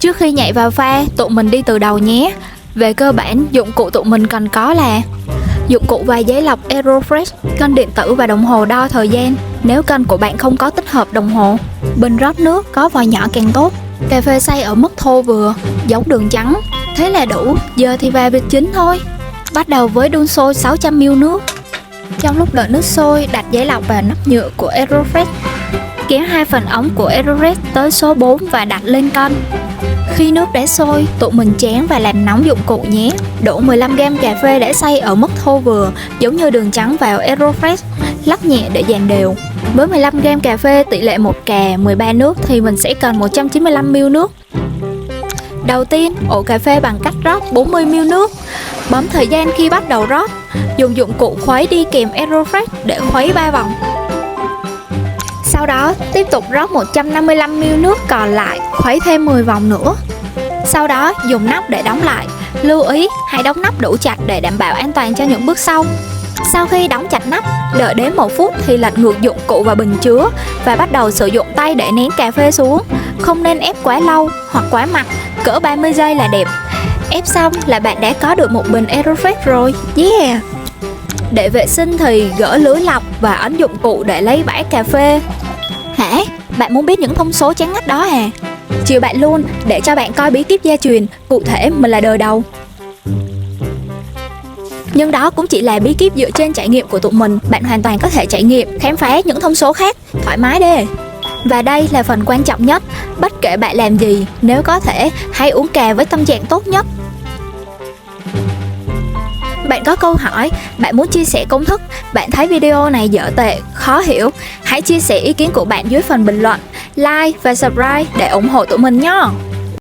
Trước khi nhảy vào pha, tụi mình đi từ đầu nhé. Về cơ bản, dụng cụ tụi mình cần có là dụng cụ và giấy lọc Aerofresh, cân điện tử và đồng hồ đo thời gian nếu cân của bạn không có tích hợp đồng hồ, bình rót nước có vòi nhỏ càng tốt, cà phê xay ở mức thô vừa, giấu đường trắng. Thế là đủ, giờ thì vào việc chính thôi. Bắt đầu với đun sôi 600ml nước. Trong lúc đợi nước sôi, đặt giấy lọc vào nắp nhựa của Aerofresh. Kéo 2 phần ống của Aerofresh tới số 4 và đặt lên cân. Khi nước đã sôi, tụi mình tráng và làm nóng dụng cụ nhé. Đổ 15g cà phê đã xay ở mức thô vừa, giống như đường trắng vào Aerofresh. Lắc nhẹ để dàn đều. Với 15g cà phê tỷ lệ 1 cà 13 nước thì mình sẽ cần 195ml nước. Đầu tiên, ủ cà phê bằng cách rót 40ml nước. Bấm thời gian khi bắt đầu rót. Dùng dụng cụ khuấy đi kèm Aerofresh để khuấy 3 vòng. Sau đó, tiếp tục rót 155ml nước còn lại, khuấy thêm 10 vòng nữa. Sau đó, dùng nắp để đóng lại. Lưu ý, hãy đóng nắp đủ chặt để đảm bảo an toàn cho những bước sau. Sau khi đóng chặt nắp, đợi đến 1 phút thì lật ngược dụng cụ vào bình chứa và bắt đầu sử dụng tay để nén cà phê xuống. Không nên ép quá lâu hoặc quá mặt, cỡ 30 giây là đẹp. Ép xong là bạn đã có được một bình Aerofresh rồi. Yeah! Để vệ sinh thì gỡ lưới lọc và ấn dụng cụ để lấy bã cà phê. Hả? Bạn muốn biết những thông số chán ngắt đó à? Chiều bạn luôn, để cho bạn coi bí kíp gia truyền, cụ thể mình là đời đầu. Nhưng đó cũng chỉ là bí kíp dựa trên trải nghiệm của tụi mình. Bạn hoàn toàn có thể trải nghiệm, khám phá những thông số khác, thoải mái đi. Và đây là phần quan trọng nhất. Bất kể bạn làm gì, nếu có thể, hãy uống cà với tâm trạng tốt nhất. Bạn có câu hỏi, bạn muốn chia sẻ công thức, bạn thấy video này dở tệ, khó hiểu, hãy chia sẻ ý kiến của bạn dưới phần bình luận, like và subscribe để ủng hộ tụi mình nhé.